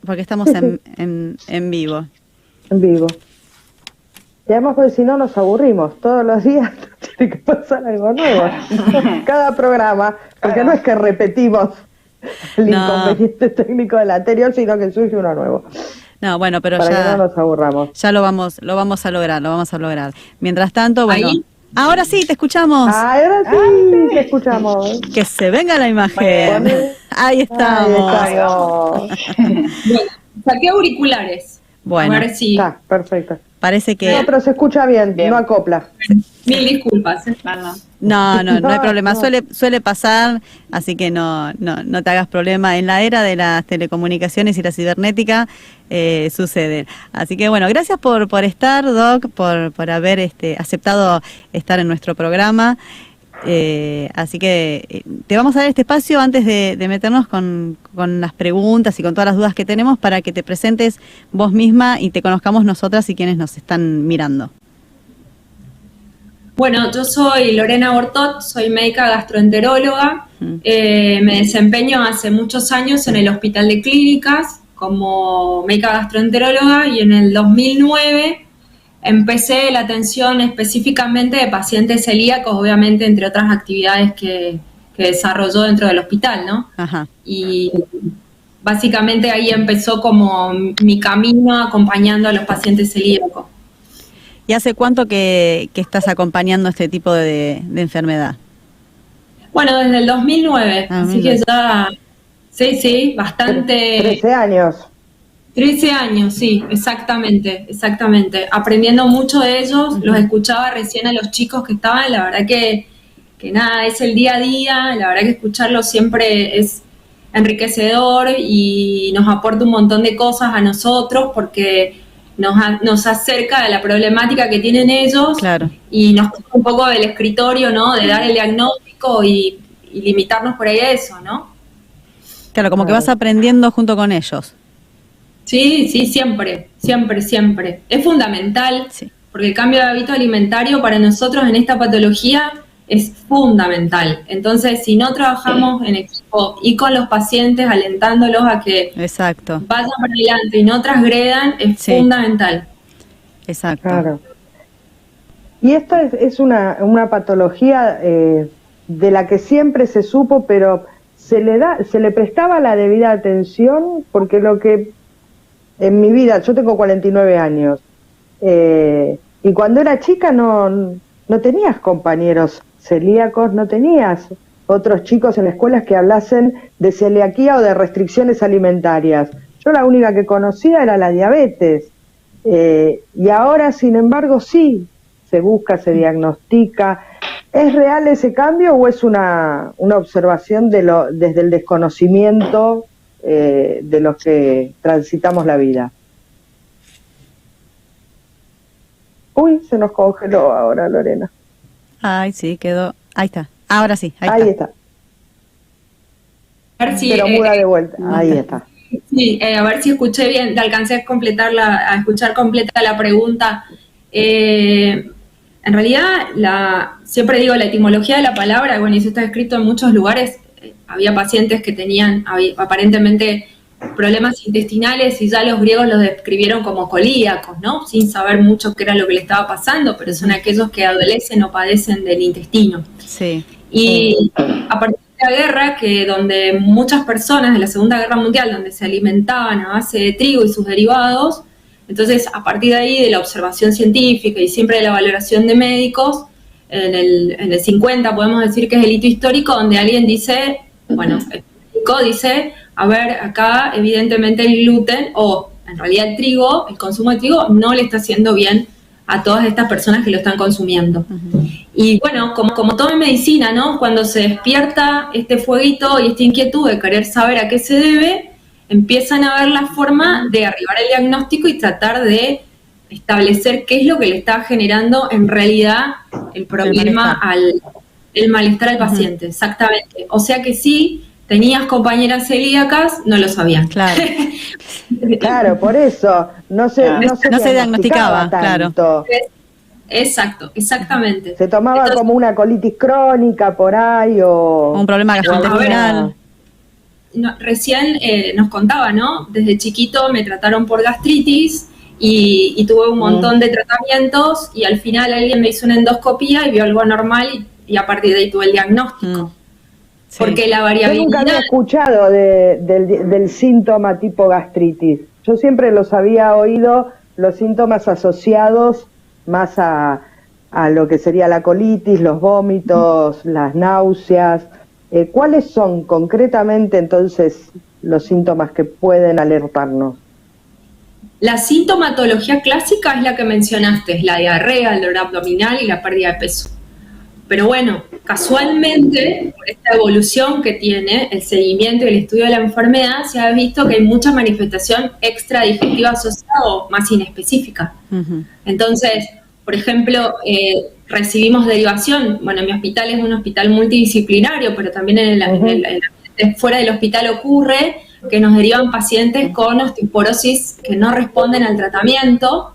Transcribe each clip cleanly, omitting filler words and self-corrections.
porque estamos en vivo. En vivo. Y además, porque si no nos aburrimos, todos los días tiene que pasar algo nuevo. Cada programa, porque no es que repetimos el inconveniente técnico del anterior, sino que surge uno nuevo. No, bueno, pero para ya que no nos aburramos. Ya lo vamos a lograr. Mientras tanto, bueno, ¿ahí? Ahora sí, te escuchamos. Ahora sí, te escuchamos. Que se venga la imagen. Bueno. Ahí estamos. Ahí estamos. Bueno, saqué auriculares. Bueno, a ver si... Está, perfecto. Parece que... No, pero se escucha bien, no acopla. Mil disculpas. No hay problema. No. Suele pasar, así que no te hagas problema. En la era de las telecomunicaciones y la cibernética sucede. Así que bueno, gracias por estar, Doc, por haber aceptado estar en nuestro programa. Así que te vamos a dar este espacio antes de meternos con las preguntas y con todas las dudas que tenemos para que te presentes vos misma y te conozcamos nosotras y quienes nos están mirando. Bueno, yo soy Lorena Bortot, soy médica gastroenteróloga. Me desempeño hace muchos años en el Hospital de Clínicas como médica gastroenteróloga y en el 2009 empecé la atención específicamente de pacientes celíacos, obviamente entre otras actividades que desarrolló dentro del hospital, ¿no? Ajá. Y básicamente ahí empezó como mi camino acompañando a los pacientes celíacos. ¿Y hace cuánto que estás acompañando este tipo de enfermedad? Bueno, desde el 2009, así mira. que ya, sí, bastante... 13 años. 13 años, sí, exactamente. Aprendiendo mucho de ellos, los escuchaba recién a los chicos que estaban, la verdad que nada, es el día a día, la verdad que escucharlos siempre es enriquecedor y nos aporta un montón de cosas a nosotros porque nos acerca a la problemática que tienen ellos. Claro. Y nos toca un poco del escritorio, ¿no? De dar el diagnóstico y limitarnos por ahí a eso, ¿no? Claro, como que vas aprendiendo junto con ellos. Sí, siempre. Es fundamental, Sí. porque el cambio de hábito alimentario para nosotros en esta patología es fundamental. Entonces, si no trabajamos en equipo y con los pacientes, alentándolos a que Exacto. vayan para adelante y no transgredan, es fundamental. Exacto. Claro. Y esta es una patología de la que siempre se supo, pero se le prestaba la debida atención, porque lo que en mi vida, yo tengo 49 años, y cuando era chica no tenías compañeros celíacos, no tenías otros chicos en escuelas que hablasen de celiaquía o de restricciones alimentarias. Yo la única que conocía era la diabetes, y ahora, sin embargo, sí, se busca, se diagnostica. ¿Es real ese cambio o es una observación desde el desconocimiento de los que transitamos la vida? Uy, se nos congeló ahora, Lorena. Ay, sí, quedó. Ahí está. Ahora sí, Ahí está. A ver si, Pero muda de vuelta. Ahí está. Sí, a ver si escuché bien, alcancé a escuchar completa la pregunta. En realidad, siempre digo, la etimología de la palabra, bueno, y eso está escrito en muchos lugares, había pacientes que tenían aparentemente problemas intestinales y ya los griegos los describieron como colíacos, ¿no? Sin saber mucho qué era lo que le estaba pasando, pero son aquellos que adolecen o padecen del intestino. Sí. Y a partir de la guerra, donde muchas personas de la Segunda Guerra Mundial, donde se alimentaban a base de trigo y sus derivados, entonces a partir de ahí, de la observación científica y siempre de la valoración de médicos, en el 50 podemos decir que es el hito histórico donde alguien dice, bueno, el médico dice, a ver, acá evidentemente el gluten o en realidad el trigo, el consumo de trigo no le está haciendo bien a todas estas personas que lo están consumiendo. Y bueno, como todo en medicina, ¿no? Cuando se despierta este fueguito y esta inquietud de querer saber a qué se debe, empiezan a ver la forma de arribar al diagnóstico y tratar de establecer qué es lo que le está generando en realidad el problema, el malestar al paciente. Exactamente. O sea que sí, tenías compañeras celíacas, no lo sabían. Claro. Claro, por eso no se diagnosticaba tanto. Claro. Exacto, exactamente. Se tomaba como una colitis crónica por ahí o un problema gastrointestinal. recién nos contaba, ¿no? Desde chiquito me trataron por gastritis y tuve un montón de tratamientos y al final alguien me hizo una endoscopía y vio algo anormal y a partir de ahí tuve el diagnóstico. Sí. Porque la variabilidad... Yo nunca había escuchado del síntoma tipo gastritis. Yo siempre los había oído, los síntomas asociados más a lo que sería la colitis, los vómitos, las náuseas. ¿Cuáles son concretamente entonces los síntomas que pueden alertarnos? La sintomatología clásica es la que mencionaste, es la diarrea, el dolor abdominal y la pérdida de peso. Pero bueno, casualmente, por esta evolución que tiene el seguimiento y el estudio de la enfermedad, se ha visto que hay mucha manifestación extradigestiva asociada o más inespecífica. Entonces, por ejemplo, recibimos derivación. Bueno, mi hospital es un hospital multidisciplinario, pero también fuera del hospital ocurre que nos derivan pacientes con osteoporosis que no responden al tratamiento,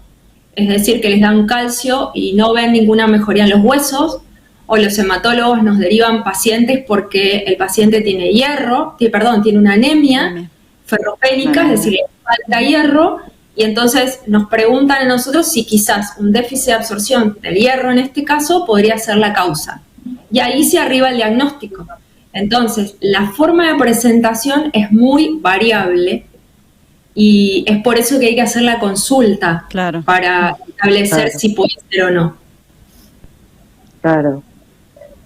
es decir, que les dan calcio y no ven ninguna mejoría en los huesos, o los hematólogos nos derivan pacientes porque el paciente tiene tiene una anemia ferropénica, es decir, le falta hierro, y entonces nos preguntan a nosotros si quizás un déficit de absorción del hierro en este caso podría ser la causa. Y ahí se arriba el diagnóstico. Entonces, la forma de presentación es muy variable y es por eso que hay que hacer la consulta para establecer si puede ser o no. Claro.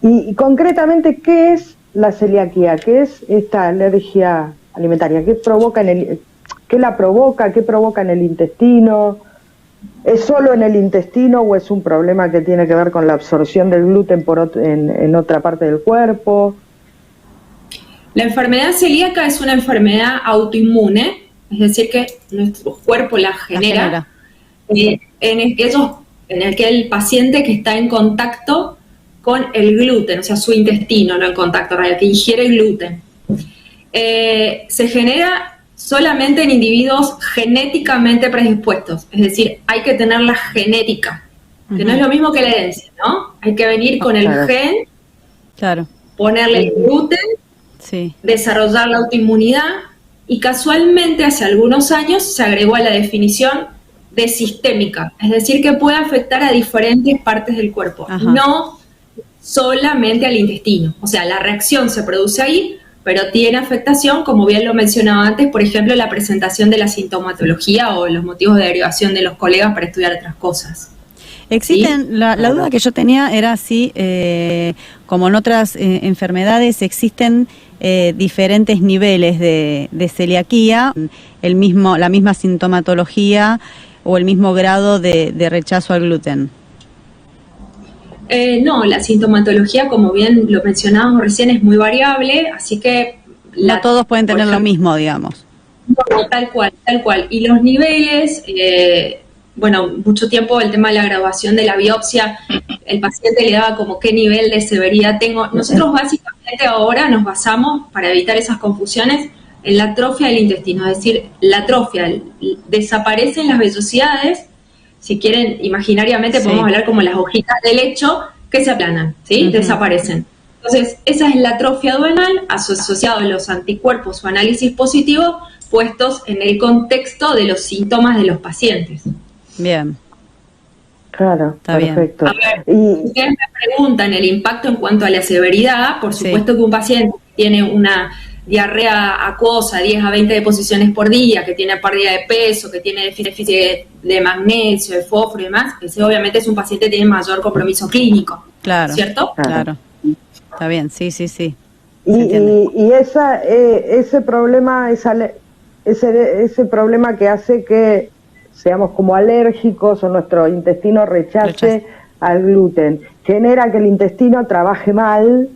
Y concretamente, ¿qué es la celiaquía? ¿Qué es esta alergia alimentaria? ¿Qué la provoca? ¿Qué provoca en el intestino? ¿Es solo en el intestino o es un problema que tiene que ver con la absorción del gluten en otra parte del cuerpo? La enfermedad celíaca es una enfermedad autoinmune, es decir, que nuestro cuerpo la genera. En el que el paciente que está en contacto con el gluten, o sea, su intestino, no en contacto real, que ingiere gluten. Se genera solamente en individuos genéticamente predispuestos, es decir, hay que tener la genética, que no es lo mismo que la herencia, ¿no? Hay que venir con el gen, ponerle el gluten, desarrollar la autoinmunidad, y casualmente hace algunos años se agregó a la definición de sistémica, es decir, que puede afectar a diferentes partes del cuerpo, no solamente al intestino. O sea, la reacción se produce ahí, pero tiene afectación, como bien lo mencionaba antes, por ejemplo, la presentación de la sintomatología o los motivos de derivación de los colegas para estudiar otras cosas. Existen, ¿sí? La duda que yo tenía era si, como en otras enfermedades, existen diferentes niveles de celiaquía, la misma sintomatología o el mismo grado de rechazo al gluten. No, la sintomatología, como bien lo mencionábamos recién, es muy variable, así que... No todos pueden tener lo mismo, digamos. No, tal cual. Y los niveles, mucho tiempo el tema de la graduación de la biopsia, el paciente le daba como qué nivel de severidad tengo. Nosotros básicamente ahora nos basamos, para evitar esas confusiones, en la atrofia del intestino, es decir, la atrofia, desaparecen las vellosidades. Si quieren, imaginariamente podemos hablar como las hojitas de lecho que se aplanan, ¿sí? Desaparecen. Entonces, esa es la atrofia duodenal asociada a los anticuerpos o análisis positivos puestos en el contexto de los síntomas de los pacientes. Bien. Claro, está perfecto. A ver, ustedes me preguntan el impacto en cuanto a la severidad. Por supuesto que un paciente tiene una diarrea acuosa, 10 a 20 deposiciones por día, que tiene pérdida de peso, que tiene déficit de magnesio, de fósforo y demás, ese obviamente es un paciente que tiene mayor compromiso clínico. Claro. ¿Cierto? Claro. Está bien, sí. Y ese problema, ese problema que hace que seamos como alérgicos o nuestro intestino rechace al gluten, genera que el intestino trabaje mal,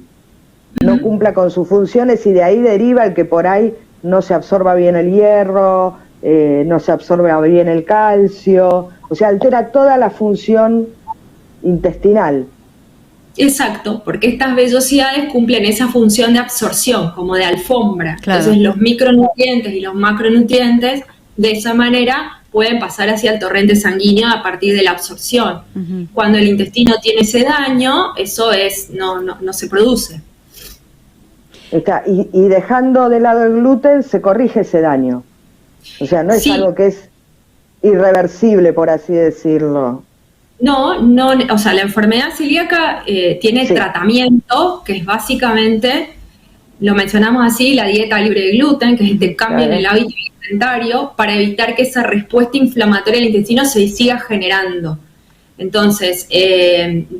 no cumpla con sus funciones, y de ahí deriva el que por ahí no se absorba bien el hierro, no se absorbe bien el calcio, o sea, altera toda la función intestinal. Exacto, porque estas vellosidades cumplen esa función de absorción, como de alfombra. Claro. Entonces los micronutrientes y los macronutrientes, de esa manera, pueden pasar hacia el torrente sanguíneo a partir de la absorción. Cuando el intestino tiene ese daño, eso no se produce. Y dejando de lado el gluten se corrige ese daño. O sea, no es algo que es irreversible, por así decirlo. No, o sea, la enfermedad celíaca tiene tratamiento, que es básicamente, lo mencionamos así, la dieta libre de gluten, que es este cambio en el hábito alimentario para evitar que esa respuesta inflamatoria del intestino se siga generando. Entonces,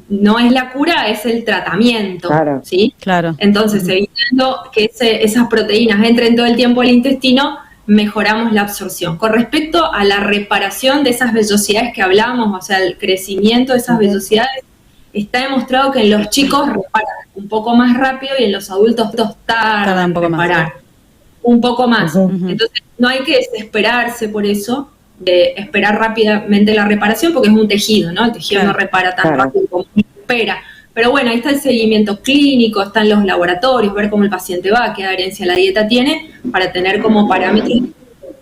no es la cura, es el tratamiento, ¿sí? Claro. Entonces, evitando que esas proteínas entren todo el tiempo al intestino, mejoramos la absorción. Con respecto a la reparación de esas vellosidades que hablamos, o sea, el crecimiento de esas vellosidades, está demostrado que en los chicos reparan un poco más rápido y en los adultos tardan en reparar un poco más. Entonces, no hay que desesperarse por eso, de esperar rápidamente la reparación, porque es un tejido, ¿no? El tejido no repara tan rápido como se espera. Pero bueno, ahí está el seguimiento clínico, están los laboratorios, ver cómo el paciente va, qué adherencia a la dieta tiene, para tener como parámetros que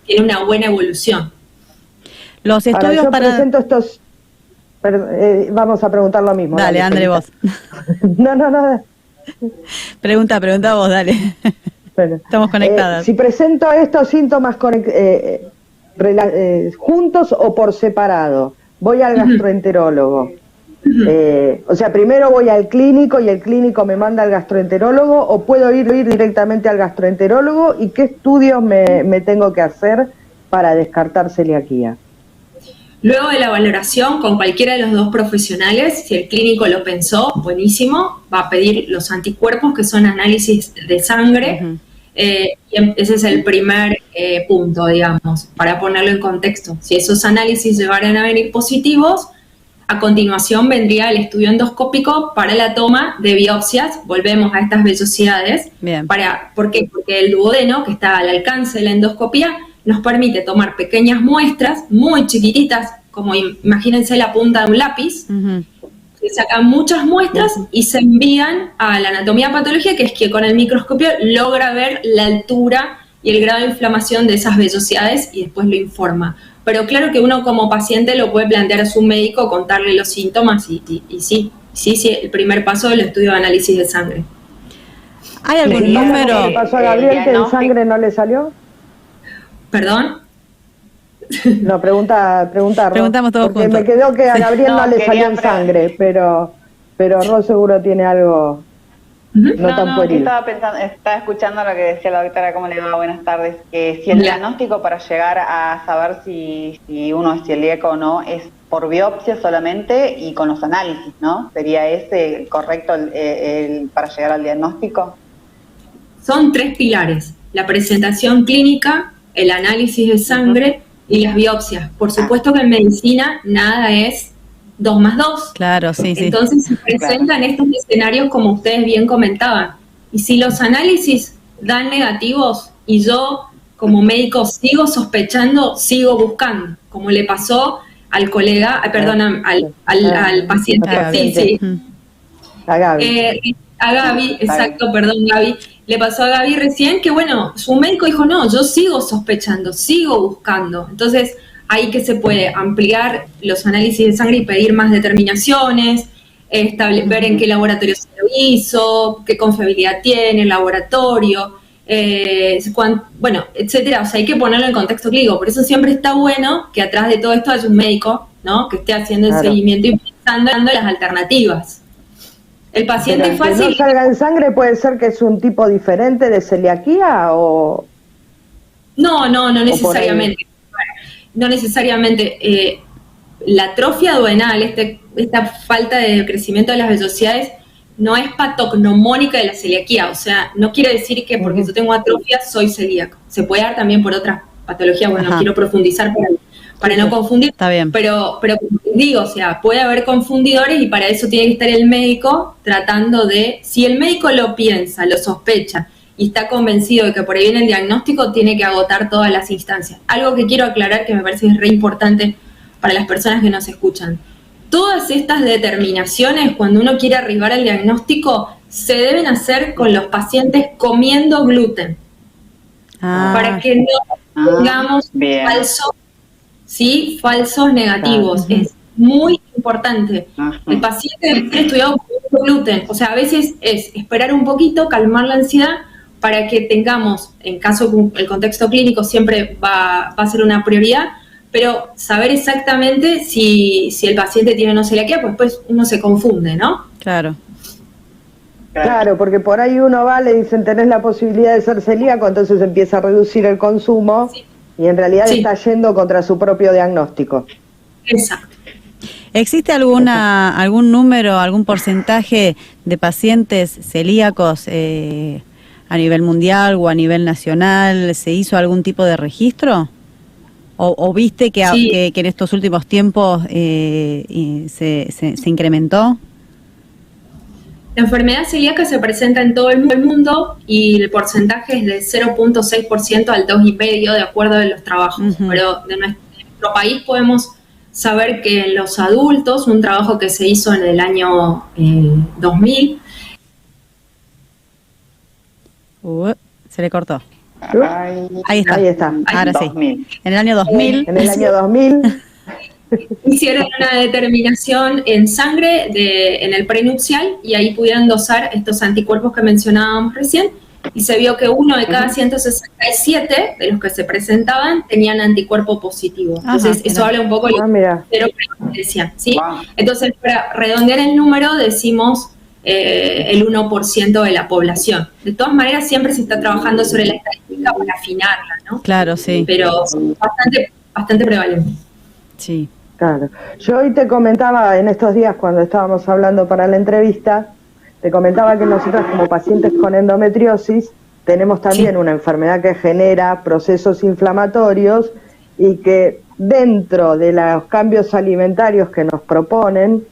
tiene una buena evolución. Los estudios presento estos... vamos a preguntar lo mismo. Dale, André, vos. No. Pregunta vos, dale. Estamos conectadas. Si presento estos síntomas juntos o por separado, voy al gastroenterólogo. O sea, primero voy al clínico y el clínico me manda al gastroenterólogo, o puedo ir directamente al gastroenterólogo, y qué estudios me tengo que hacer para descartar celiaquía. Luego de la valoración con cualquiera de los dos profesionales, si el clínico lo pensó, buenísimo, va a pedir los anticuerpos, que son análisis de sangre, y ese es el primer punto, digamos, para ponerlo en contexto. Si esos análisis llegaran a venir positivos, a continuación vendría el estudio endoscópico para la toma de biopsias. Volvemos a estas vellosidades. Bien. ¿Por qué? Porque el duodeno, que está al alcance de la endoscopía, nos permite tomar pequeñas muestras muy chiquititas, como imagínense la punta de un lápiz. Se sacan muchas muestras y se envían a la anatomía patología, que es que con el microscopio logra ver la altura y el grado de inflamación de esas vellosidades y después lo informa. Pero claro que uno como paciente lo puede plantear a su médico, contarle los síntomas y sí, el primer paso del estudio de análisis de sangre. ¿Hay algún número? ¿Qué pasó a Gabriel que en sangre no le salió? ¿Perdón? No, preguntamos todos porque juntos. me quedó que a Gabriel no le salió en sangre, pero Ros seguro tiene algo tan pueril. Estaba escuchando lo que decía la doctora, ¿cómo le va? Buenas tardes. Si el diagnóstico para llegar a saber si uno es celíaco o no es por biopsia solamente y con los análisis, ¿no? ¿Sería ese correcto el para llegar al diagnóstico? Son 3 pilares: la presentación clínica, el análisis de sangre y las biopsias. Por supuesto que en medicina nada es 2 más 2. Claro, sí. Entonces se presentan estos escenarios como ustedes bien comentaban. Y si los análisis dan negativos y yo como médico sigo sospechando, sigo buscando, como le pasó al colega, al paciente. A Gaby. A Gaby, exacto, perdón Gaby, le pasó a Gaby recién que bueno, su médico dijo no, yo sigo sospechando, sigo buscando. Entonces ahí que se puede ampliar los análisis de sangre y pedir más determinaciones, ver en qué laboratorio se lo hizo, qué confiabilidad tiene el laboratorio, bueno, etcétera. O sea, hay que ponerlo en contexto clínico. Por eso siempre está bueno que atrás de todo esto haya un médico, ¿no? Que esté haciendo el seguimiento y pensando en las alternativas. El paciente es fácil. Que no salga en sangre, puede ser que es un tipo diferente de celiaquía o... No necesariamente. No necesariamente. La atrofia duodenal, esta falta de crecimiento de las vellosidades, no es patognomónica de la celiaquía. O sea, no quiere decir que porque yo tengo atrofia soy celíaco. Se puede dar también por otras patologías. Bueno, no quiero profundizar para no confundir. Está bien. Pero como digo, o sea, puede haber confundidores y para eso tiene que estar el médico tratando de... Si el médico lo piensa, lo sospecha y está convencido de que por ahí viene el diagnóstico, tiene que agotar todas las instancias. Algo que quiero aclarar que me parece es re importante para las personas que nos escuchan. Todas estas determinaciones, cuando uno quiere arribar al diagnóstico, se deben hacer con los pacientes comiendo gluten. Para que no tengamos falsos negativos. Es muy importante. El paciente debe ser estudiado con gluten. O sea, a veces es esperar un poquito, calmar la ansiedad, para que tengamos, en caso el contexto clínico siempre va a ser una prioridad, pero saber exactamente si el paciente tiene o no celiaquía, pues después uno se confunde, ¿no? Claro. Claro, porque por ahí uno va, le dicen tenés la posibilidad de ser celíaco, entonces empieza a reducir el consumo y en realidad está yendo contra su propio diagnóstico. Exacto. ¿Existe algún número, algún porcentaje de pacientes celíacos a nivel mundial o a nivel nacional? ¿Se hizo algún tipo de registro? ¿O viste que en estos últimos tiempos se incrementó? La enfermedad celíaca se presenta en todo el mundo y el porcentaje es de 0.6% al 2,5% de acuerdo a los trabajos. Pero de nuestro país podemos saber que en los adultos, un trabajo que se hizo en el año 2000. Se le cortó. Ahí está. Ahora 2000. Sí. En el año 2000. En el año 2000. Hicieron una determinación en sangre en el prenupcial y ahí pudieron dosar estos anticuerpos que mencionábamos recién y se vio que 1 de cada 167 de los que se presentaban tenían anticuerpo positivo. Entonces eso habla un poco de lo que decían, ¿sí? Entonces para redondear el número decimos el 1% de la población. De todas maneras siempre se está trabajando sobre la estadística para afinarla, ¿no? Claro, sí. Pero bastante prevalente. Sí. Claro. Yo hoy te comentaba en estos días cuando estábamos hablando para la entrevista, te comentaba que nosotras como pacientes con endometriosis tenemos también una enfermedad que genera procesos inflamatorios y que dentro de los cambios alimentarios que nos proponen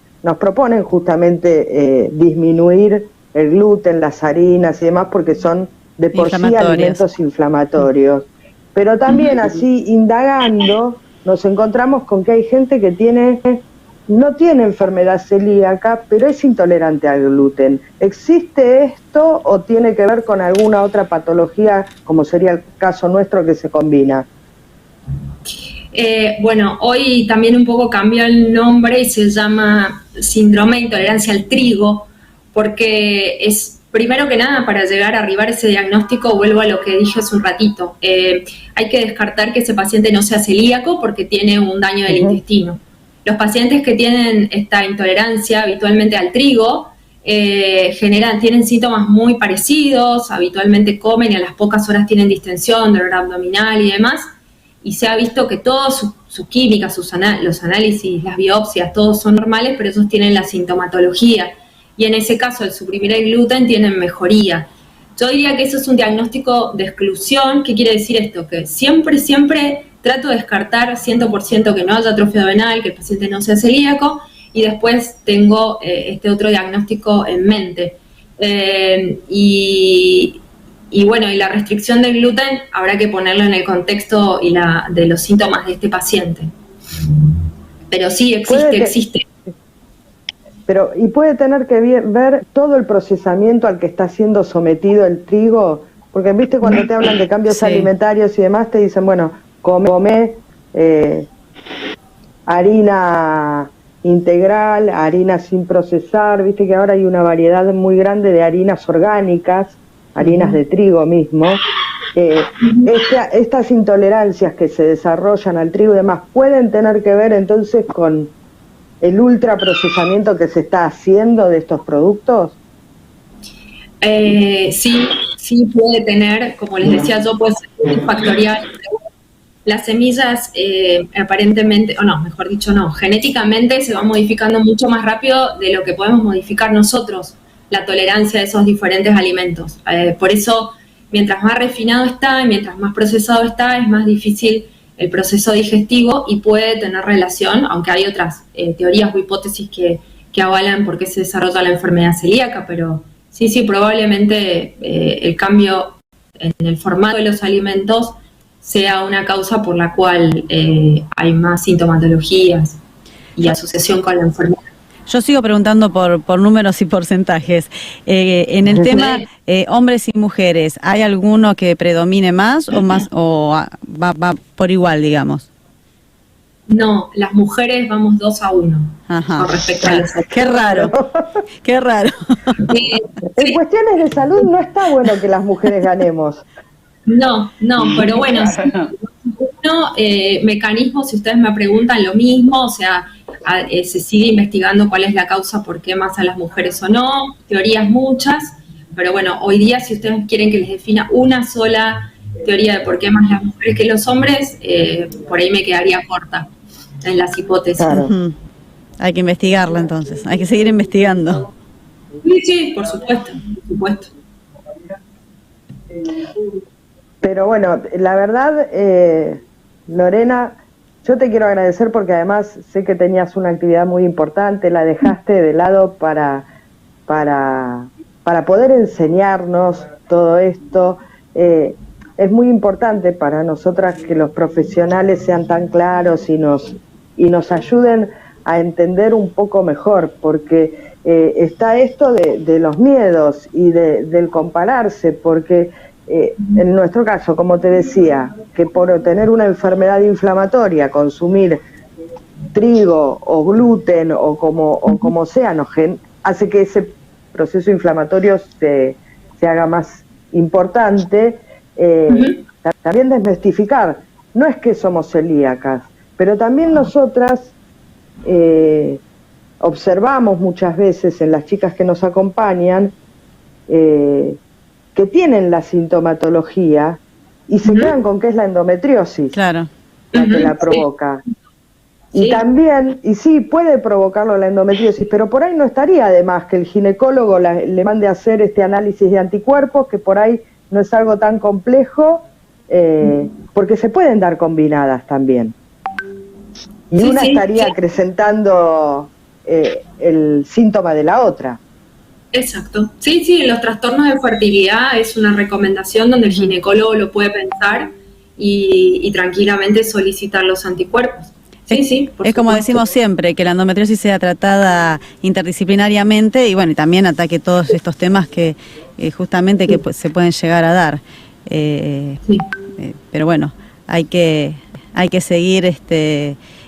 justamente disminuir el gluten, las harinas y demás porque son de por sí alimentos inflamatorios. Pero también así indagando nos encontramos con que hay gente que no tiene enfermedad celíaca, pero es intolerante al gluten. ¿Existe esto o tiene que ver con alguna otra patología, como sería el caso nuestro, que se combina? Bueno, hoy también un poco cambió el nombre y se llama síndrome de intolerancia al trigo, porque es, primero que nada, para llegar a arribar ese diagnóstico, vuelvo a lo que dije hace un ratito, hay que descartar que ese paciente no sea celíaco porque tiene un daño del intestino. Los pacientes que tienen esta intolerancia habitualmente al trigo tienen síntomas muy parecidos, habitualmente comen y a las pocas horas tienen distensión, dolor abdominal y demás, y se ha visto que todos sus químicas, los análisis, las biopsias, todos son normales, pero ellos tienen la sintomatología. Y en ese caso, al suprimir el gluten, tienen mejoría. Yo diría que eso es un diagnóstico de exclusión. ¿Qué quiere decir esto? Que siempre trato de descartar 100% que no haya atrofia duodenal, que el paciente no sea celíaco, y después tengo este otro diagnóstico en mente. Y bueno, y la restricción del gluten habrá que ponerlo en el contexto de los síntomas de este paciente. Pero sí, existe. Pero, ¿y puede tener que ver todo el procesamiento al que está siendo sometido el trigo? Porque, viste, cuando te hablan de cambios alimentarios y demás, te dicen, bueno, come harina integral, harina sin procesar, viste que ahora hay una variedad muy grande de harinas orgánicas, harinas de trigo mismo. Estas intolerancias que se desarrollan al trigo y demás, ¿pueden tener que ver entonces con el ultraprocesamiento que se está haciendo de estos productos? Sí puede tener, como les decía yo, puede ser factorial. Las semillas aparentemente, o no, mejor dicho no, genéticamente se van modificando mucho más rápido de lo que podemos modificar nosotros la tolerancia a esos diferentes alimentos. Por eso, mientras más refinado está y mientras más procesado está, es más difícil el proceso digestivo y puede tener relación, aunque hay otras teorías o hipótesis que avalan por qué se desarrolla la enfermedad celíaca, pero sí, probablemente el cambio en el formato de los alimentos sea una causa por la cual hay más sintomatologías y asociación con la enfermedad. Yo sigo preguntando por números y porcentajes. En el tema hombres y mujeres, ¿hay alguno que predomine más o va por igual, digamos? No, las mujeres vamos 2-1 Ajá. con respecto a los hombres. Qué raro, qué raro. En cuestiones de salud no está bueno que las mujeres ganemos. No, pero bueno, mecanismos, si ustedes me preguntan lo mismo, o sea, se sigue investigando cuál es la causa, por qué más a las mujeres o no, teorías muchas, pero bueno, hoy día si ustedes quieren que les defina una sola teoría de por qué más las mujeres que los hombres, por ahí me quedaría corta en las hipótesis. Claro. Hay que investigarla entonces, hay que seguir investigando. Sí, por supuesto. Pero bueno, la verdad, Lorena, yo te quiero agradecer porque además sé que tenías una actividad muy importante, la dejaste de lado para poder enseñarnos todo esto. Es muy importante para nosotras que los profesionales sean tan claros y nos ayuden a entender un poco mejor, porque está esto de los miedos y del compararse, porque en nuestro caso, como te decía, que por tener una enfermedad inflamatoria, consumir trigo o gluten o como sea, hace que ese proceso inflamatorio se haga más importante. También desmistificar, no es que somos celíacas, pero también nosotras observamos muchas veces en las chicas que nos acompañan que tienen la sintomatología y se quedan con que es la endometriosis, claro, la que la provoca. Sí. Y también, y sí, puede provocarlo la endometriosis, pero por ahí no estaría de más que el ginecólogo le mande a hacer este análisis de anticuerpos, que por ahí no es algo tan complejo, porque se pueden dar combinadas también. Y Sí, una sí, estaría sí. acrecentando el síntoma de la otra. Exacto. Sí, en los trastornos de fertilidad es una recomendación donde el ginecólogo lo puede pensar y tranquilamente solicitar los anticuerpos. Sí, por es como supuesto. decimos siempre, que la endometriosis sea tratada interdisciplinariamente y bueno, y también ataque todos estos temas que justamente que se pueden llegar a dar. Sí. Pero bueno, hay que seguir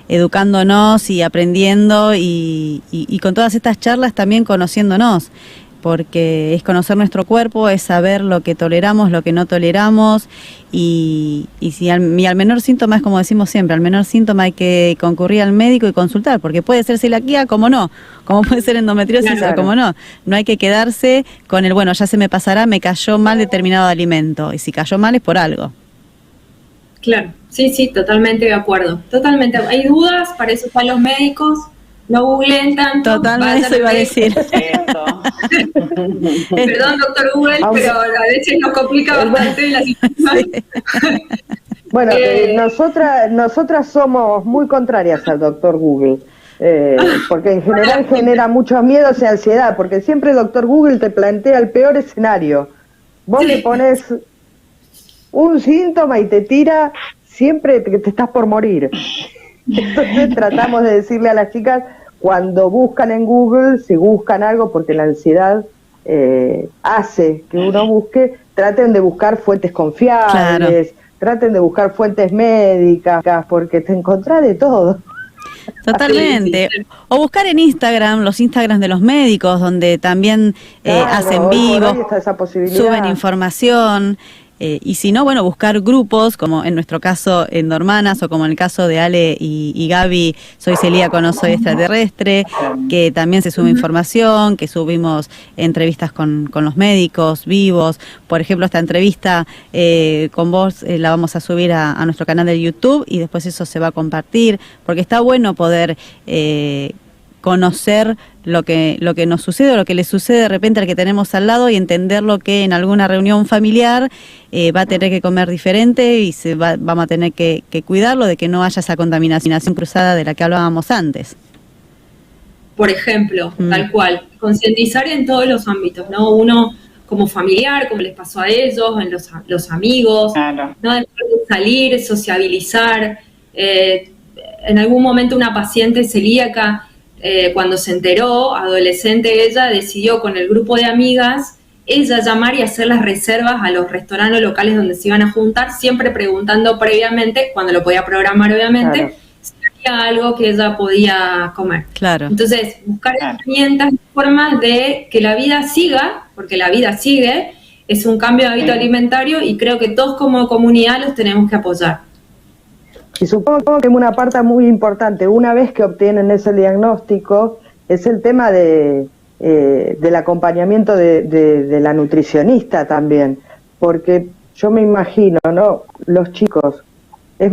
educándonos y aprendiendo y con todas estas charlas también conociéndonos, porque es conocer nuestro cuerpo, es saber lo que toleramos, lo que no toleramos y si al menor síntoma, es como decimos siempre, al menor síntoma hay que concurrir al médico y consultar, porque puede ser celiaquía como no, como puede ser endometriosis Claro. o como no hay que quedarse con el, bueno, ya se me pasará, me cayó mal determinado alimento y si cayó mal es por algo. Claro, sí, totalmente de acuerdo. Totalmente. Hay dudas, para eso están los médicos. No googleen tanto. Totalmente, vayan eso iba a al decir. Eso. Perdón, doctor Google, Aunque- pero a veces nos complica bastante la situación. Bueno, nosotras somos muy contrarias al doctor Google, porque en general genera muchos miedos y ansiedad, porque siempre el doctor Google te plantea el peor escenario. Vos le pones un síntoma y te tira siempre que te estás por morir. Entonces tratamos de decirle a las chicas, cuando buscan en Google, si buscan algo, porque la ansiedad hace que uno busque, traten de buscar fuentes confiables, traten de buscar fuentes médicas, porque te encontrás de todo. Totalmente. O buscar en Instagram, los Instagrams de los médicos, donde también Claro, hacen hoy por vivos, hoy está esa posibilidad. suben información. Y si no, bueno, buscar grupos, como en nuestro caso Endohermanas, o como en el caso de Ale y Gaby, Soy Celíaco, no soy extraterrestre, que también se sube información, que subimos entrevistas con los médicos vivos. Por ejemplo, esta entrevista con vos la vamos a subir a nuestro canal de YouTube y después eso se va a compartir, porque está bueno poder conocer lo que nos sucede o lo que le sucede de repente al que tenemos al lado y entender lo que en alguna reunión familiar va a tener que comer diferente y vamos a tener que cuidarlo de que no haya esa contaminación cruzada de la que hablábamos antes. Por ejemplo, tal cual, concientizar en todos los ámbitos, ¿no? Uno como familiar, como les pasó a ellos, en los amigos, Claro. ¿no? De salir, sociabilizar. En algún momento una paciente celíaca, cuando se enteró, adolescente ella, decidió con el grupo de amigas, ella llamar y hacer las reservas a los restaurantes locales donde se iban a juntar, siempre preguntando previamente, cuando lo podía programar obviamente, Claro. si algo que ella podía comer. Claro. Entonces, buscar herramientas y formas de que la vida siga, porque la vida sigue, es un cambio de hábito alimentario y creo que todos como comunidad los tenemos que apoyar. Y supongo que una parte muy importante, una vez que obtienen ese diagnóstico, es el tema del acompañamiento de la nutricionista también, porque yo me imagino, ¿no? Los chicos es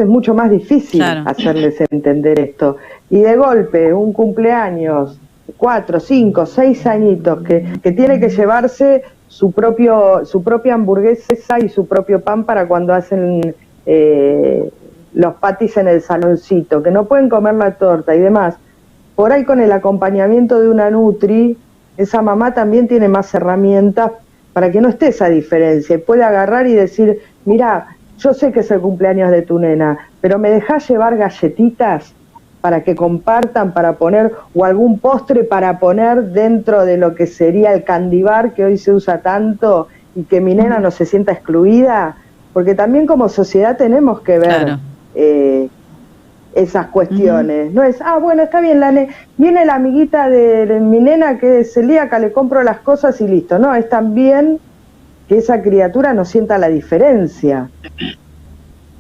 mucho más difícil hacerles entender esto, y de golpe un cumpleaños, 4, 5, 6 añitos, que tiene que llevarse su propia hamburguesa y su propio pan para cuando hacen los patis en el saloncito, que no pueden comer la torta y demás. Por ahí, con el acompañamiento de una nutri, esa mamá también tiene más herramientas para que no esté esa diferencia y puede agarrar y decir, mira, yo sé que es el cumpleaños de tu nena, pero ¿me dejás llevar galletitas para que compartan, para poner, o algún postre para poner dentro de lo que sería el candy bar que hoy se usa tanto, y que mi nena no se sienta excluida? Porque también como sociedad tenemos que ver esas cuestiones. No es, bueno, está bien, viene la amiguita de mi nena que es celíaca, le compro las cosas y listo. No, es también que esa criatura no sienta la diferencia.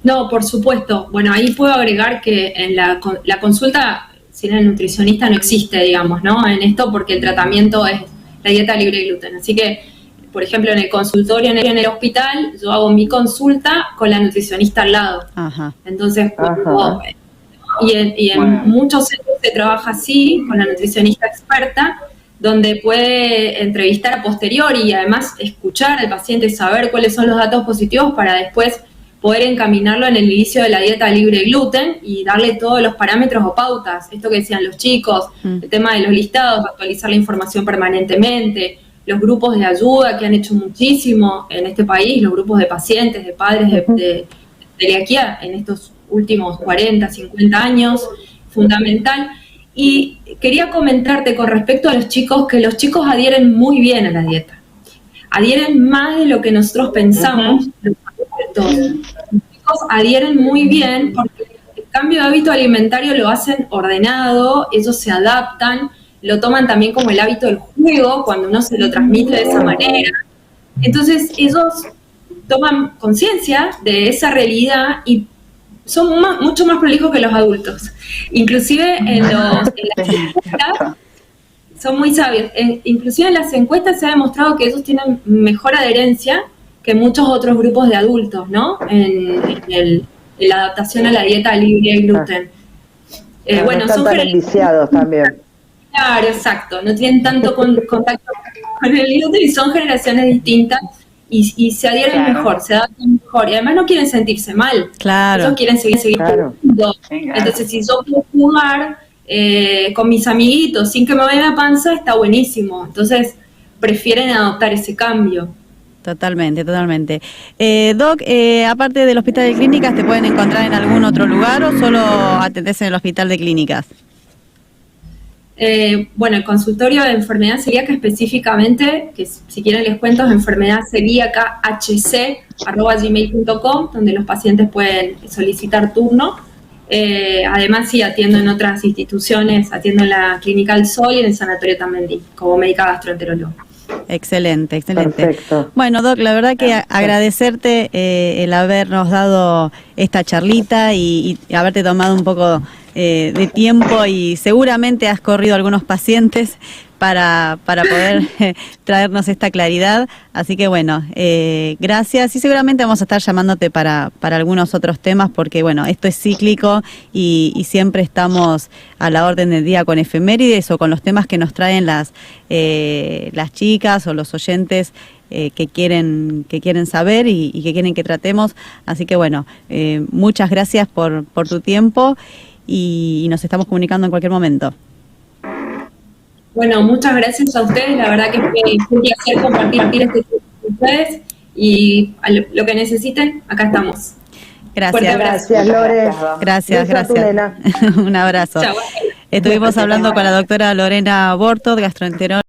No, por supuesto. Bueno, ahí puedo agregar que en la consulta sin el nutricionista no existe, digamos, ¿no? En esto, porque el tratamiento es la dieta libre de gluten. Así que, por ejemplo, en el consultorio, en el hospital, yo hago mi consulta con la nutricionista al lado. Ajá. Entonces, y en muchos centros se trabaja así, con la nutricionista experta, donde puede entrevistar a posteriori y además escuchar al paciente, saber cuáles son los datos positivos para después poder encaminarlo en el inicio de la dieta libre de gluten y darle todos los parámetros o pautas. Esto que decían los chicos, el tema de los listados, actualizar la información permanentemente, los grupos de ayuda que han hecho muchísimo en este país, los grupos de pacientes, de padres de celiaquía en estos últimos 40, 50 años, fundamental. Y quería comentarte con respecto a los chicos, que los chicos adhieren muy bien a la dieta. Adhieren más de lo que nosotros pensamos. Los chicos adhieren muy bien porque el cambio de hábito alimentario lo hacen ordenado, ellos se adaptan, lo toman también como el hábito del juego, cuando uno se lo transmite de esa manera. Entonces ellos toman conciencia de esa realidad y son mucho más prolijos que los adultos. Inclusive en las encuestas son muy sabios. Inclusive en las encuestas se ha demostrado que ellos tienen mejor adherencia que muchos otros grupos de adultos, ¿no? En la adaptación a la dieta libre de gluten. Bueno, son tan enviciados también. Claro, exacto. No tienen tanto contacto con el gluten y son generaciones distintas. Y se adhieren mejor, se adaptan mejor. Y además no quieren sentirse mal. Claro. Ellos quieren seguir comiendo. Entonces, si yo puedo jugar con mis amiguitos sin que me vaya la panza, está buenísimo. Entonces, prefieren adoptar ese cambio. Totalmente. Doc, aparte del hospital de clínicas, ¿te pueden encontrar en algún otro lugar o solo atendés en el hospital de clínicas? Bueno, el consultorio de enfermedad celíaca específicamente, que si quieren les cuento, es enfermedadcelíacahc@gmail.com, donde los pacientes pueden solicitar turno. Además, sí, atiendo en otras instituciones, atiendo en la Clínica del Sol y en el Sanatorio Tambendí, como médica gastroenteróloga. Excelente. Perfecto. Bueno, Doc, la verdad que agradecerte el habernos dado esta charlita y haberte tomado un poco de tiempo, y seguramente has corrido algunos pacientes para poder traernos esta claridad. Así que bueno, gracias, y seguramente vamos a estar llamándote para algunos otros temas, porque bueno, esto es cíclico y siempre estamos a la orden del día con efemérides o con los temas que nos traen las chicas o los oyentes que quieren saber y que quieren que tratemos. Así que bueno, muchas gracias por tu tiempo y nos estamos comunicando en cualquier momento. Bueno, muchas gracias a ustedes, la verdad que fue un placer compartir este tiempo con ustedes, y a lo que necesiten, acá estamos. Gracias, Lore. Gracias. Un abrazo. Chao. Estuvimos hablando con la doctora Lorena Bortot, gastroenteróloga.